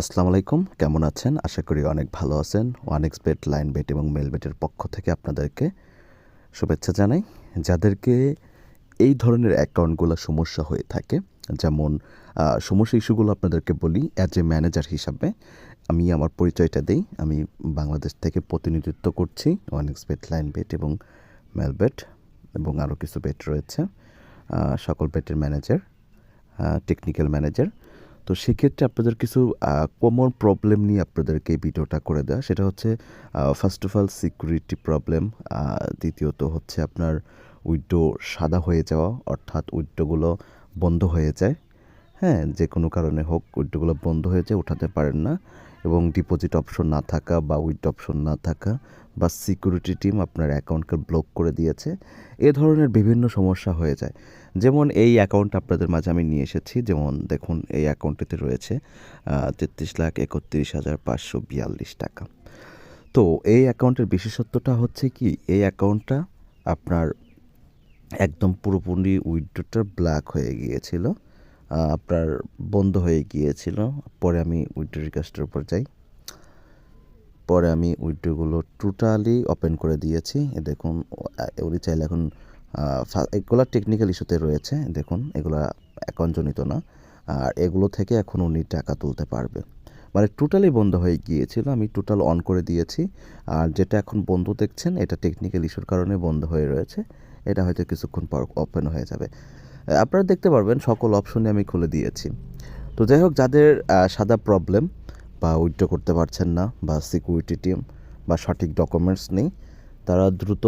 আসসালামু আলাইকুম, কেমন আছেন? আশা করি অনেক ভালো আছেন। ওয়ানএক্সবেট, লাইনবেট এবং মেলবেটের পক্ষ থেকে আপনাদেরকে শুভেচ্ছা জানাই। যাদেরকে এই ধরনের অ্যাকাউন্টগুলো সমস্যা হয়ে থাকে, যেমন সমস্যা ইস্যুগুলো আপনাদেরকে বলি অ্যাজ এ ম্যানেজার হিসাবে। আমি আমার পরিচয়টা দেই। আমি বাংলাদেশ থেকে প্রতিনিধিত্ব করছি ওয়ানএক্সবেট, লাইনবেট এবং মেলবেট এবং আরও কিছু বেট রয়েছে। সকল বেটের ম্যানেজার, টেকনিক্যাল ম্যানেজার। তো সেক্ষেত্রে আপনাদের কিছু কমন প্রবলেম নিয়ে আপনাদেরকে এই ভিডিওটা করে দেওয়া। সেটা হচ্ছে first of all security problem, দ্বিতীয়ত হচ্ছে আপনার উইন্ডো সাদা হয়ে যাওয়া, অর্থাৎ উইন্ডোগুলো বন্ধ হয়ে যায়। হ্যাঁ, যে কোনো কারণে হোক উইন্ডোগুলো বন্ধ হয়ে যায়, উঠাতে পারেন না, এবং ডিপোজিট অপশন না থাকা বা উইথড্র অপশন না থাকা, বা সিকিউরিটি টিম আপনার অ্যাকাউন্টকে ব্লক করে দিয়েছে। এ ধরনের বিভিন্ন সমস্যা হয়ে যায়। যেমন এই অ্যাকাউন্ট আপনাদের মাঝে আমি নিয়ে এসেছি। যেমন দেখুন, এই অ্যাকাউন্টটিতে রয়েছে 33,31,542 টাকা। তো এই অ্যাকাউন্টের বিশেষত্বটা হচ্ছে কি, এই অ্যাকাউন্টটা আপনার একদম পুরোপুরি উইথড্রটা ব্ল্যাক হয়ে গিয়েছিল, আপনার বন্ধ হয়ে গিয়েছিল। পরে আমি উইথড্র রিকোয়েস্টের উপর যাই, পরে আমি উইথড্রগুলো টোটালি ওপেন করে দিয়েছি। দেখুন, উনি চাইলে এখন এগুলো টেকনিক্যাল ইস্যুতে রয়েছে। দেখুন, এগুলো অ্যাকাউন্টজনিত না, আর এগুলো থেকে এখন উনি টাকা তুলতে পারবে। মানে টোটালি বন্ধ হয়ে গিয়েছিল, আমি টোটাল অন করে দিয়েছি। আর যেটা এখন বন্ধ দেখছেন, এটা টেকনিক্যাল ইস্যুর কারণে বন্ধ হয়ে রয়েছে। এটা হয়তো কিছুক্ষণ পর ওপেন হয়ে যাবে। আপনারা দেখতে পারবেন সকল অপশনে আমি খুলে দিয়েছি। তো যাই হোক, যাদের সাদা প্রবলেম বা উইথড্র করতে পারছেন না, বা সিকিউরিটি টিম বা সঠিক ডকুমেন্টস নেই, তারা দ্রুত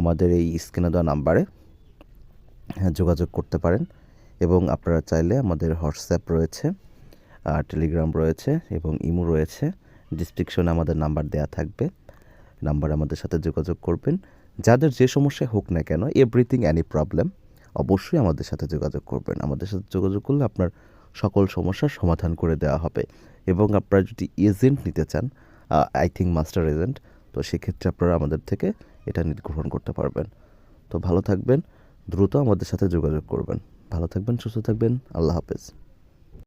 আমাদের এই স্ক্রিনে দেওয়া নাম্বারে যোগাযোগ করতে পারেন। এবং আপনারা চাইলে আমাদের হোয়াটসঅ্যাপ রয়েছে, টেলিগ্রাম রয়েছে এবং ইমো রয়েছে। ডিসক্রিপশনে আমাদের নাম্বার দেওয়া থাকবে, নাম্বারে আমাদের সাথে যোগাযোগ করবেন। যাদের যে সমস্যায় হোক না কেন, এভরিথিং এনি প্রবলেম, অবশ্যই আমাদের সাথে যোগাযোগ করবেন। আমাদের সাথে যোগাযোগ করলে আপনার সকল সমস্যার সমাধান করে দেওয়া হবে। এবং আপনারা যদি এজেন্ট নিতে চান, আই থিঙ্ক মাস্টার এজেন্ট, তো সেক্ষেত্রে আপনারা আমাদের থেকে এটা গ্রহণ করতে পারবেন। তো ভালো থাকবেন, দ্রুত আমাদের সাথে যোগাযোগ করবেন। ভালো থাকবেন, সুস্থ থাকবেন। আল্লাহ হাফেজ।